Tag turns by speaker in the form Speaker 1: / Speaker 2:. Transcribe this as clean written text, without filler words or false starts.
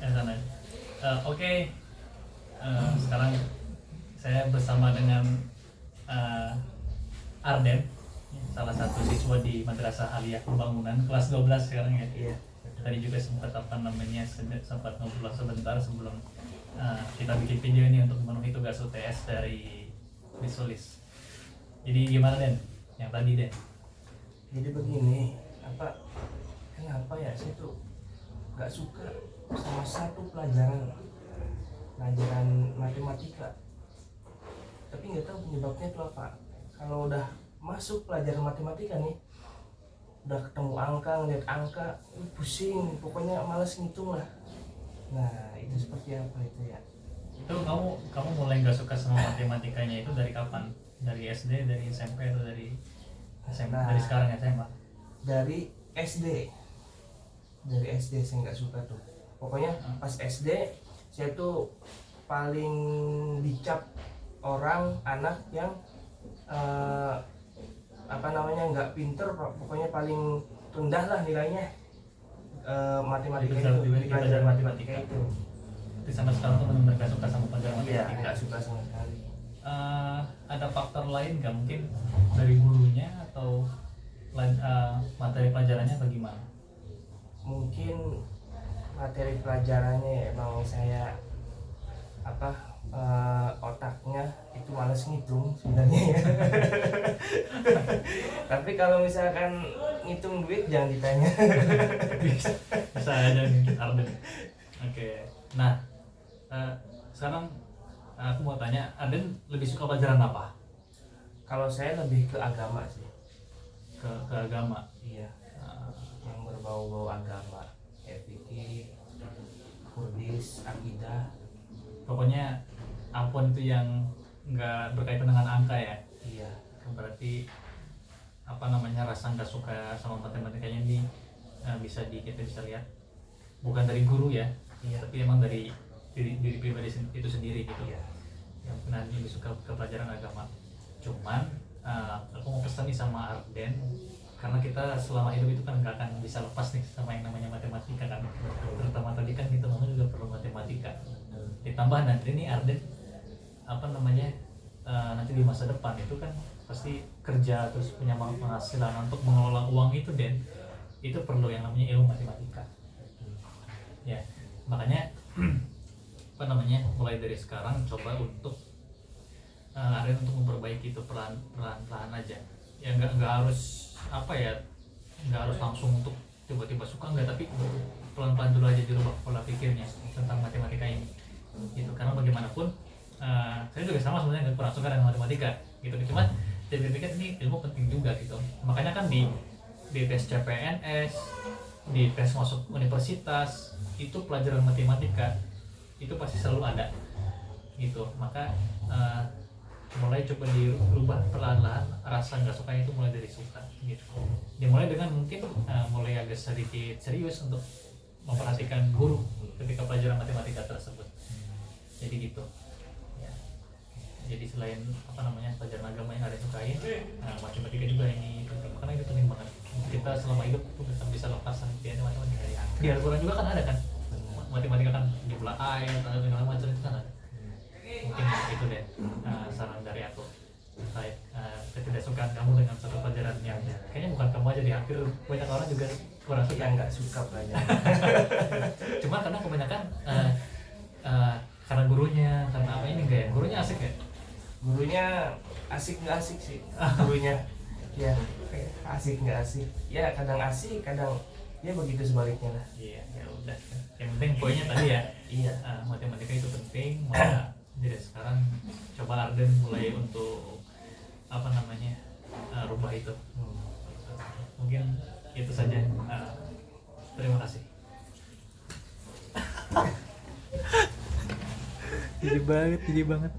Speaker 1: Sana. Oke. Sekarang saya bersama dengan Arden, salah satu siswa di Madrasah Aliyah Pembangunan kelas 12 sekarang ya.
Speaker 2: Iya.
Speaker 1: Tadi juga sempat sempat ngobrol sebentar sebelum kita bikin video ini untuk memenuhi tugas UTS dari Visualis. Jadi gimana Den? Yang tadi Den?
Speaker 2: Jadi begini, kenapa ya saya tuh nggak suka sama satu pelajaran matematika, tapi nggak tahu penyebabnya itu apa. Kalau udah masuk pelajaran matematika nih, udah ketemu angka, ngeliat angka, pusing, pokoknya malas ngitung lah. Nah itu seperti apa itu ya?
Speaker 1: Itu kamu mulai nggak suka sama matematikanya itu dari kapan? Dari SD, dari SMP atau dari SMA?
Speaker 2: Nah,
Speaker 1: dari sekarang SMA?
Speaker 2: Dari SD saya nggak suka tuh. Pokoknya pas SD saya tuh paling dicap anak yang nggak pinter, pokoknya paling rendah lah nilainya matematika itu, pelajaran matematika itu.
Speaker 1: Di sampai sekarang tuh benar-benar nggak suka sama pelajaran
Speaker 2: Iya,
Speaker 1: matematika.
Speaker 2: nggak suka sama sekali.
Speaker 1: Ada faktor lain nggak, mungkin dari gurunya atau materi pelajarannya bagaimana?
Speaker 2: Mungkin materi pelajarannya emang saya otaknya itu malas ngitung sebenarnya ya. Tapi kalau misalkan ngitung duit jangan ditanya.
Speaker 1: Bisa aja nih Arden. Oke. Nah, sekarang aku mau tanya, Arden lebih suka pelajaran apa?
Speaker 2: Kalau saya lebih ke agama sih.
Speaker 1: Ke agama.
Speaker 2: Iya. Yang berbau-bau agama, kayak fikih, Kurdis, akidah.
Speaker 1: Pokoknya ampun itu yang nggak berkaitan dengan angka ya.
Speaker 2: Iya.
Speaker 1: Berarti rasa nggak suka sama matematikanya ini kita bisa lihat bukan dari guru ya.
Speaker 2: Iya.
Speaker 1: Tapi emang dari diri pribadi itu sendiri gitu.
Speaker 2: Iya.
Speaker 1: Yang benar lebih suka ke pelajaran agama. Cuman aku mau pesan nih sama Arden, karena kita selama hidup itu kan nggak akan bisa lepas nih sama yang namanya matematika kan. Terutama tadi kan kita ngomong juga perlu matematika. Ditambah nanti nih Arden nanti di masa depan itu kan pasti kerja terus punya penghasilan untuk mengelola uang itu Den, itu perlu yang namanya ilmu matematika ya. Makanya mulai dari sekarang coba untuk Arden untuk memperbaiki itu pelan aja ya, nggak harus nggak harus langsung untuk tiba-tiba suka, enggak, tapi pelan dulu aja dirubah pola pikirnya tentang matematika ini gitu. Karena bagaimanapun saya juga sama sebenarnya nggak pernah suka dengan matematika gitu, cuma saya pikir ini ilmu penting juga gitu. Makanya kan di tes CPNS, di tes masuk universitas itu pelajaran matematika itu pasti selalu ada gitu. Maka mulai coba dirubah perlahan-lahan rasa nggak suka itu mulai dari suka gitu. Dimulai dengan mungkin mulai agak sedikit serius untuk memperhatikan guru ketika pelajaran matematika tersebut. Jadi gitu ya. Jadi selain pelajaran agama yang ada sukain, matematika juga ini penting, karena itu penting banget. Kita selama hidup tuh tetap bisa lepas dari matematika ya. Di Al-Quran juga kan ada kan matematika kan, jumlah ayat atau segala macam itu kan ada. Mungkin itu deh saran dari aku terkait ketidaksukaan kamu dengan satu pelajaran yang kayaknya bukan kamu aja, di hampir banyak orang juga kurang suka.
Speaker 2: Yang nggak suka pelajaran.
Speaker 1: Cuma karena kebanyakan karena gurunya, karena ini enggak ya, gurunya asik ya?
Speaker 2: Gurunya asik nggak asik sih gurunya. Ya asik nggak asik ya, kadang asik kadang ya begitu sebaliknya lah.
Speaker 1: Iya, ya udah, yang penting poinnya tadi ya.
Speaker 2: Iya.
Speaker 1: Matematika itu penting. Jadi sekarang coba Arden mulai untuk rubah itu. Mungkin itu saja. Terima kasih. Jadi banget.